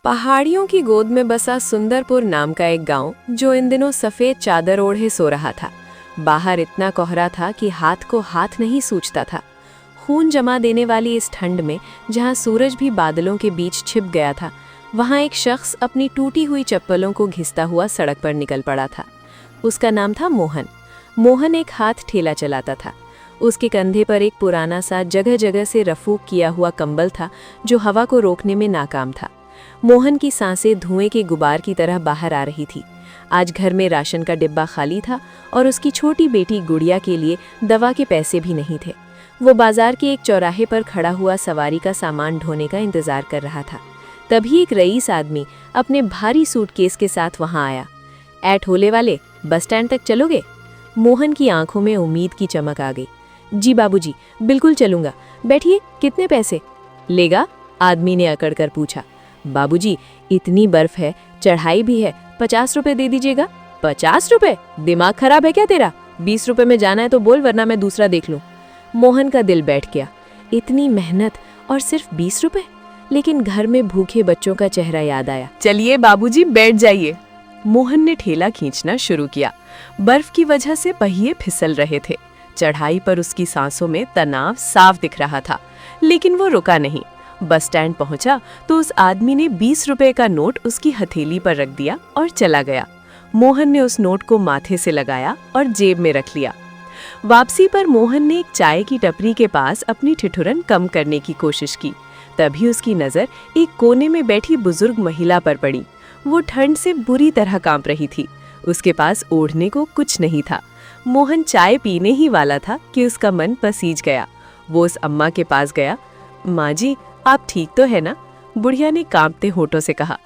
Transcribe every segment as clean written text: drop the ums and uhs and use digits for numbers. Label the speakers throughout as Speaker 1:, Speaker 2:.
Speaker 1: पहाड़ियों की गोद में बसा सुंदरपुर नाम का एक गांव जो इन दिनों सफेद चादर ओढ़े सो रहा था। बाहर इतना कोहरा था कि हाथ को हाथ नहीं सूझता था। खून जमा देने वाली इस ठंड में जहां सूरज भी बादलों के बीच छिप गया था, वहां एक शख्स अपनी टूटी हुई चप्पलों को घिसता हुआ सड़क पर निकल पड़ा था। उसका नाम था मोहन। मोहन एक हाथ ठेला चलाता था। उसके कंधे पर एक पुराना सा जगह जगह से रफूक किया हुआ कंबल था जो हवा को रोकने में नाकाम था। मोहन की सांसें धुएं के गुबार की तरह बाहर आ रही थी। आज घर में राशन का डिब्बा खाली था और उसकी छोटी बेटी गुड़िया के लिए दवा के पैसे भी नहीं थे। वो बाजार के एक चौराहे पर खड़ा हुआ सवारी का सामान ढोने का इंतजार कर रहा था। तभी एक रईस आदमी अपने भारी सूटकेस के साथ वहां आया। "ऐ ठोले वाले, बस स्टैंड तक चलोगे?" मोहन की आंखों में उम्मीद की चमक आ गई। "जी बाबूजी, बिल्कुल चलूंगा। बैठिए, कितने पैसे लेगा?" आदमी ने अकड़ कर पूछा। "बाबूजी, इतनी बर्फ है, चढ़ाई भी है, 50 रुपए दे दीजिएगा।" "50 रुपए? दिमाग खराब है क्या तेरा? 20 रुपए में जाना है तो बोल, वरना मैं दूसरा देख लूं।" मोहन का दिल बैठ गया। इतनी मेहनत और सिर्फ 20 रुपए? लेकिन घर में भूखे बच्चों का चेहरा याद आया।
Speaker 2: "चलिए बाबूजी, बैठ जाइए।" मोहन ने ठेला खींचना शुरू किया। बर्फ की वजह से पहिए फिसल रहे थे। चढ़ाई पर उसकी सांसों में तनाव साफ दिख रहा था, लेकिन वो रुका नहीं। बस स्टैंड पहुंचा तो उस आदमी ने 20 रुपए का नोट उसकी हथेली पर रख दिया और चला गया। मोहन ने उस नोट को माथे से लगाया और जेब में रख लिया। वापसी पर मोहन ने एक चाय की टपरी के पास अपनी ठिठुरन कम करने की कोशिश की। तभी उसकी नजर एक कोने में बैठी बुजुर्ग महिला पर पड़ी। वो ठंड से बुरी तरह कांप रही थी। उसके पास ओढ़ने को कुछ नहीं था। मोहन चाय पीने ही वाला था कि उसका मन पसीज गया। वो उस अम्मा के पास गया। "माँ जी, आप ठीक तो है ना?" बुढ़िया ने कांपते होठों से कहा।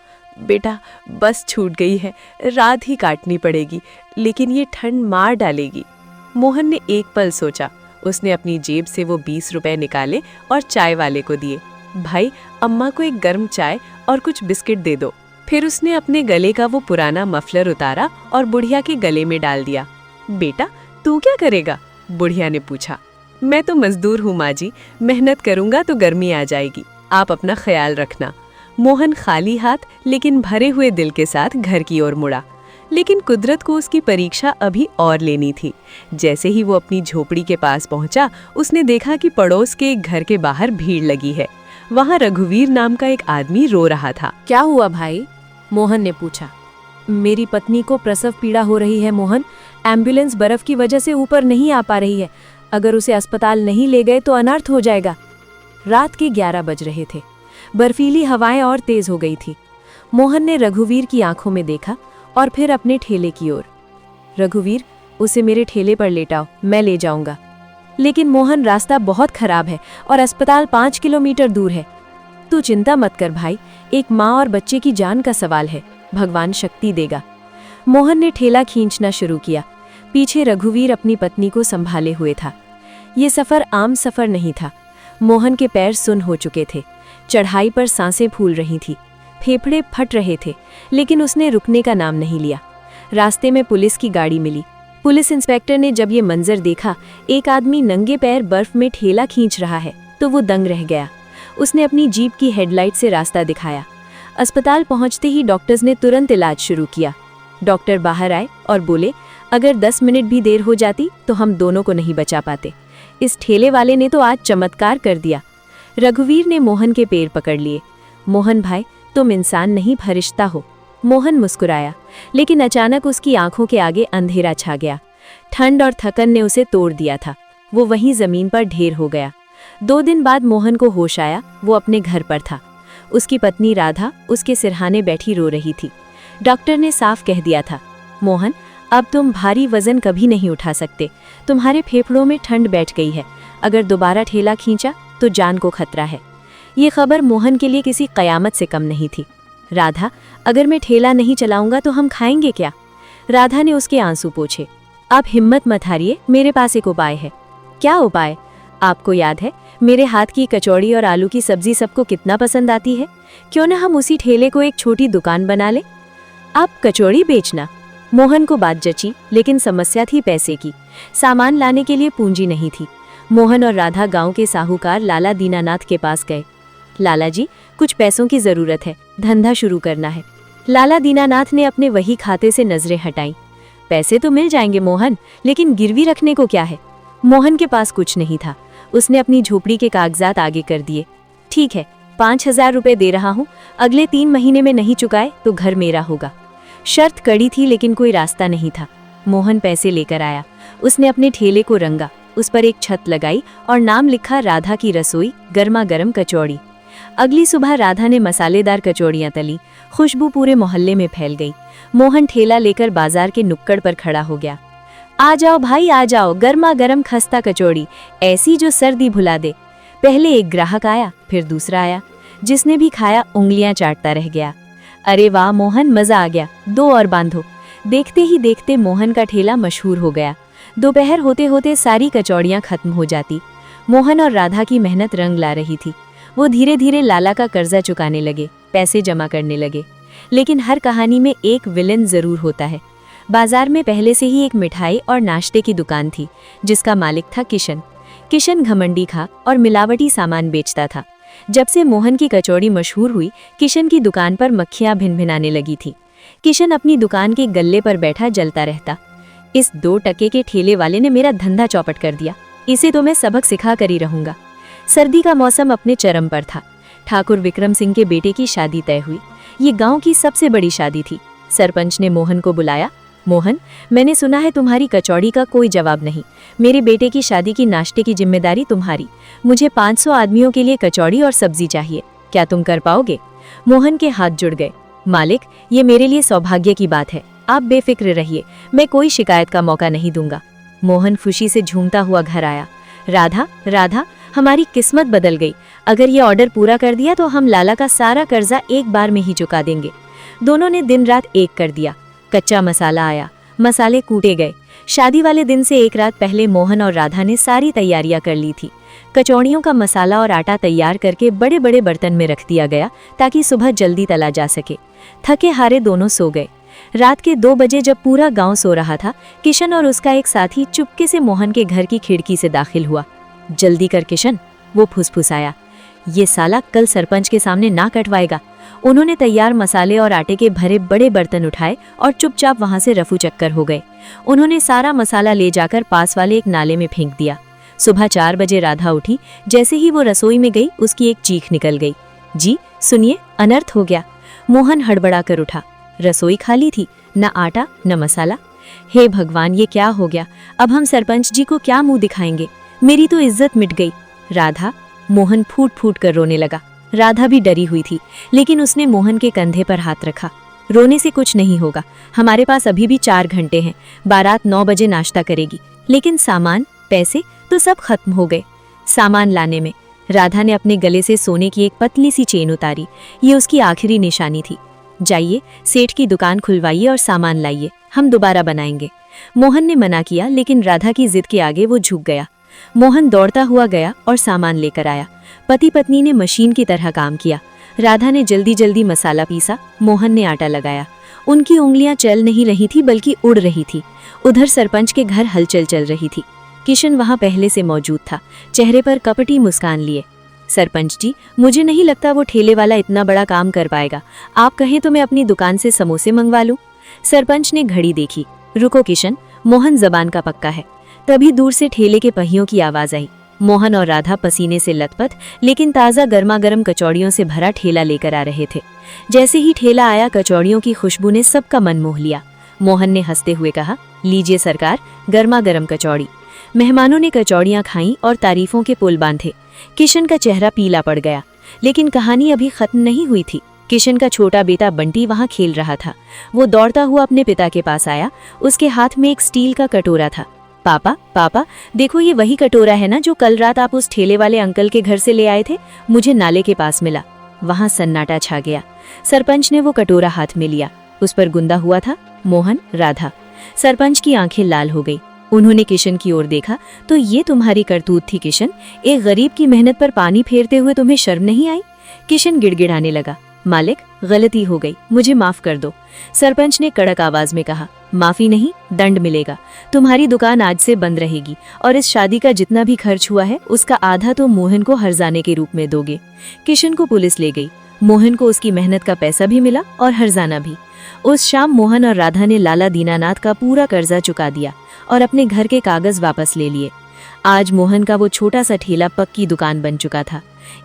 Speaker 2: "बेटा, बस छूट गई है, रात ही काटनी पड़ेगी, लेकिन ये ठंड मार डालेगी।" मोहन ने एक पल सोचा। उसने अपनी जेब से वो 20 रुपए निकाले और चाय वाले को दिए। "भाई, अम्मा को एक गर्म चाय और कुछ बिस्किट दे दो।" फिर उसने अपने गले का वो पुराना मफलर उतारा और बुढ़िया के गले में डाल दिया। "बेटा, तू क्या करेगा?" बुढ़िया ने पूछा। "मैं तो मजदूर हूँ माँ जी, मेहनत करूंगा तो गर्मी आ जाएगी। आप अपना ख्याल रखना।" मोहन खाली हाथ लेकिन भरे हुए दिल के साथ घर की ओर मुड़ा। लेकिन कुदरत को उसकी परीक्षा अभी और लेनी थी। जैसे ही वो अपनी झोपड़ी के पास पहुंचा, उसने देखा कि पड़ोस के एक घर के बाहर भीड़ लगी है। वहां रघुवीर नाम का एक आदमी रो रहा था।
Speaker 1: "क्या हुआ भाई?" मोहन ने पूछा।
Speaker 3: "मेरी पत्नी को प्रसव पीड़ा हो रही है मोहन। एम्बुलेंस बर्फ की वजह से ऊपर नहीं आ पा रही है। अगर उसे अस्पताल नहीं ले गए तो अनर्थ हो जाएगा।" रात के 11 बज रहे थे। बर्फीली हवाएं और तेज हो गई थी। मोहन ने रघुवीर की आंखों में देखा और फिर अपने ठेले की ओर। "रघुवीर, उसे मेरे ठेले पर लेटाओ, मैं ले जाऊंगा।" "लेकिन मोहन, रास्ता बहुत खराब है और अस्पताल 5 किलोमीटर दूर है।" "तू चिंता मत कर भाई, एक माँ और बच्चे की जान का सवाल है, भगवान शक्ति देगा।" मोहन ने ठेला खींचना शुरू किया। पीछे रघुवीर अपनी पत्नी को संभाले हुए था। ये सफर आम सफर नहीं था। मोहन के पैर सुन्न हो चुके थे। चढ़ाई पर सांसें फूल रही थी, फेफड़े फट रहे थे, लेकिन उसने रुकने का नाम नहीं लिया। रास्ते में पुलिस की गाड़ी मिली। पुलिस इंस्पेक्टर ने जब ये मंजर देखा, एक आदमी नंगे पैर बर्फ में ठेला खींच रहा है, तो वो दंग रह गया। उसने अपनी जीप की हेडलाइट से रास्ता दिखाया। अस्पताल पहुंचते ही डॉक्टर्स ने तुरंत इलाज शुरू किया। डॉक्टर बाहर आए और बोले, "अगर 10 मिनट भी देर हो जाती तो हम दोनों को नहीं बचा पाते। इस ठेले वाले ने तो आज चमत्कार कर दिया।" रघुवीर ने मोहन के पैर पकड़ लिए। "मोहन भाई, तुम इंसान नहीं, फरिश्ता हो।" मोहन मुस्कुराया, लेकिन अचानक उसकी आंखों के आगे अंधेरा छा गया। ठंड और थकन ने उसे तोड़ दिया था। वो वहीं जमीन पर ढेर हो गया। 2 दिन बाद मोहन को होश आया। वो अपने घर पर था। उसकी पत्नी राधा उसके सिरहाने बैठी रो रही थी। डॉक्टर ने साफ कह दिया था, "मोहन, अब तुम भारी वजन कभी नहीं उठा सकते। तुम्हारे फेफड़ों में ठंड बैठ गई है। अगर दोबारा ठेला खींचा तो जान को खतरा है।" ये खबर मोहन के लिए किसी कयामत से कम नहीं थी। "राधा, अगर मैं ठेला नहीं चलाऊंगा तो हम खाएंगे क्या?" राधा ने उसके आंसू पोंछे। "आप हिम्मत मत हारिए, मेरे पास एक उपाय है।" "क्या उपाय?" "आपको याद है, मेरे हाथ की कचौड़ी और आलू की सब्जी सबको कितना पसंद आती है। क्यों ना हम उसी ठेले को एक छोटी दुकान बना ले?" "आप कचौड़ी बेचना?" मोहन को बात जची, लेकिन समस्या थी पैसे की। सामान लाने के लिए पूंजी नहीं थी। मोहन और राधा गांव के साहूकार लाला दीनानाथ के पास गए। लाला जी, कुछ पैसों की जरूरत है, धंधा शुरू करना है। लाला दीनानाथ ने अपने वही खाते से नजरें हटाई। पैसे तो मिल जाएंगे मोहन, लेकिन गिरवी रखने को क्या है? मोहन के पास कुछ नहीं था। उसने अपनी झोपड़ी के कागजात आगे कर दिए। ठीक है, 5,000 रुपए दे रहा हूँ, अगले 3 महीने में नहीं चुकाए तो घर मेरा होगा। शर्त कड़ी थी लेकिन कोई रास्ता नहीं था। मोहन पैसे लेकर आया। उसने अपने ठेले को रंगा, उस पर एक छत लगाई और नाम लिखा राधा की रसोई, गर्मा गर्म कचौड़ी। अगली सुबह राधा ने मसालेदार कचौड़ियाँ तली। खुशबू पूरे मोहल्ले में फैल गई। मोहन ठेला लेकर बाजार के नुक्कड़ पर खड़ा हो गया। आ जाओ भाई आ जाओ, गर्मा गर्म खस्ता कचौड़ी, ऐसी जो सर्दी भुला दे। पहले एक ग्राहक आया, फिर दूसरा आया। जिसने भी खाया उंगलियां चाटता रह गया। अरे वाह मोहन, मजा आ गया, 2 और बांधो। देखते ही देखते मोहन का ठेला मशहूर हो गया। दोपहर होते होते सारी कचौड़ियां खत्म हो जाती। मोहन और राधा की मेहनत रंग ला रही थी। वो धीरे धीरे लाला का कर्जा चुकाने लगे, पैसे जमा करने लगे। लेकिन हर कहानी में एक विलेन जरूर होता है। बाजार में पहले से ही एक मिठाई और नाश्ते की दुकान थी, जिसका मालिक था किशन। किशन घमंडी था और मिलावटी सामान बेचता था। जब से मोहन की कचौड़ी मशहूर हुई, किशन की दुकान पर मक्खियां भिनभिनाने लगी थी। किशन अपनी दुकान के गल्ले पर बैठा जलता रहता। इस 2 टके के ठेले वाले ने मेरा धंधा चौपट कर दिया, इसे तो मैं सबक सिखा कर ही रहूंगा। सर्दी का मौसम अपने चरम पर था। ठाकुर विक्रम सिंह के बेटे की शादी तय हुई। ये गांव की सबसे बड़ी शादी थी। सरपंच ने मोहन को बुलाया। मोहन, मैंने सुना है तुम्हारी कचौड़ी का कोई जवाब नहीं। मेरे बेटे की शादी की नाश्ते की जिम्मेदारी तुम्हारी। मुझे 500 आदमियों के लिए कचौड़ी और सब्जी चाहिए, क्या तुम कर पाओगे? मोहन के हाथ जुड़ गए। मालिक, ये मेरे लिए सौभाग्य की बात है, आप बेफिक्र रहिए, मैं कोई शिकायत का मौका नहीं दूंगा। मोहन खुशी से झूमता हुआ घर आया। राधा, राधा, हमारी किस्मत बदल गई। अगर ये ऑर्डर पूरा कर दिया तो हम लाला का सारा कर्जा एक बार में ही चुका देंगे। दोनों ने दिन रात एक कर दिया। कच्चा मसाला आया, मसाले कूटे गए। शादी वाले दिन से एक रात पहले मोहन और राधा ने सारी तैयारियां कर ली थी। कचौड़ियों का मसाला और आटा तैयार करके बड़े बड़े बर्तन में रख दिया गया ताकि सुबह जल्दी तला जा सके। थके हारे दोनों सो गए। रात के 2 बजे जब पूरा गांव सो रहा था, किशन और उसका एक साथी चुपके से मोहन के घर की खिड़की से दाखिल हुआ। जल्दी कर किशन, वो फुसफुसाया। ये साला कल सरपंच के सामने ना कटवाएगा। उन्होंने तैयार मसाले और आटे के भरे बड़े बर्तन उठाए और चुपचाप वहां से रफू चक्कर हो गए। उन्होंने सारा मसाला ले जाकर पास वाले एक नाले में फेंक दिया। सुबह 4 बजे राधा उठी। जैसे ही वो रसोई में गई, उसकी एक चीख निकल गई। जी सुनिए, अनर्थ हो गया। मोहन हड़बड़ा कर उठा। रसोई खाली थी, न आटा न मसाला। हे भगवान, ये क्या हो गया? अब हम सरपंच जी को क्या मुंह दिखाएंगे? मेरी तो इज्जत मिट गई। राधा, मोहन फूट फूट कर रोने लगा। राधा भी डरी हुई थी, लेकिन उसने मोहन के कंधे पर हाथ रखा। रोने से कुछ नहीं होगा, हमारे पास अभी भी 4 घंटे हैं। बारात 9 बजे नाश्ता करेगी, लेकिन सामान, पैसे तो सब खत्म हो गए। सामान लाने में राधा ने अपने गले से सोने की एक पतली सी चेन उतारी। ये उसकी आखिरी निशानी थी। जाइए, सेठ की दुकान खुलवाइए और सामान लाइए, हम दोबारा बनाएंगे। मोहन ने मना किया, लेकिन राधा की जिद के आगे वो झुक गया। मोहन दौड़ता हुआ गया और सामान लेकर आया। पति पत्नी ने मशीन की तरह काम किया। राधा ने जल्दी जल्दी मसाला पीसा, मोहन ने आटा लगाया। उनकी उंगलियां चल नहीं रही थी बल्कि उड़ रही थी। उधर सरपंच के घर हलचल चल रही थी। किशन वहां पहले से मौजूद था, चेहरे पर कपटी मुस्कान लिए। सरपंच जी, मुझे नहीं लगता वो ठेले वाला इतना बड़ा काम कर पाएगा। आप कहें तो मैं अपनी दुकान से समोसे मंगवा लूं। सरपंच ने घड़ी देखी। रुको किशन, मोहन जबान का पक्का है। तभी दूर से ठेले के पहियों की आवाज आई। मोहन और राधा पसीने से लथपथ लेकिन ताज़ा गर्मा गर्म कचौड़ियों से भरा ठेला लेकर आ रहे थे। जैसे ही ठेला आया, कचौड़ियों की खुशबू ने सबका मन मोह लिया। मोहन ने हंसते हुए कहा, लीजिए सरकार, गर्मा गर्म कचौड़ी। मेहमानों ने कचौड़ियां खाईं और तारीफों के पुल बांधे। किशन का चेहरा पीला पड़ गया, लेकिन कहानी अभी खत्म नहीं हुई थी। किशन का छोटा बेटा बंटी वहां खेल रहा था। वो दौड़ता हुआ अपने पिता के पास आया। उसके हाथ में एक स्टील का कटोरा था। पापा, पापा, देखो ये वही कटोरा है ना जो कल रात आप उस ठेले वाले अंकल के घर से ले आए थे। मुझे नाले के पास मिला। वहां सन्नाटा छा गया। सरपंच ने वो कटोरा हाथ में लिया। उस पर गुंदा हुआ था मोहन, राधा। सरपंच की आंखें लाल हो गई। उन्होंने किशन की ओर देखा। तो ये तुम्हारी करतूत थी किशन? एक गरीब की मेहनत पर पानी फेरते हुए तुम्हें शर्म नहीं आई? किशन गिड़गिड़ाने लगा। मालिक, गलती हो गई, मुझे माफ कर दो, सरपंच ने कड़क आवाज में कहा। माफी नहीं, दंड मिलेगा। तुम्हारी दुकान आज से बंद रहेगी और इस शादी का जितना भी खर्च हुआ है उसका आधा तो मोहन को हर्जाने के रूप में दोगे। किशन को पुलिस ले गई। मोहन को उसकी मेहनत का पैसा भी मिला और हर्जाना भी। उस शाम मोहन और राधा ने लाला दीनानाथ का पूरा कर्जा चुका दिया और अपने घर के कागज वापस ले लिए। आज मोहन का वो छोटा सा ठेला पक्की दुकान बन चुका था,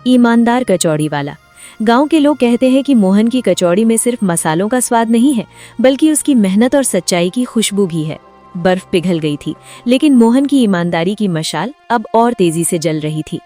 Speaker 3: ईमानदार कचौड़ी वाला। गांव के लोग कहते हैं कि मोहन की कचौड़ी में सिर्फ मसालों का स्वाद नहीं है, बल्कि उसकी मेहनत और सच्चाई की खुशबू भी है। बर्फ पिघल गई थी, लेकिन मोहन की ईमानदारी की मशाल अब और तेजी से जल रही थी।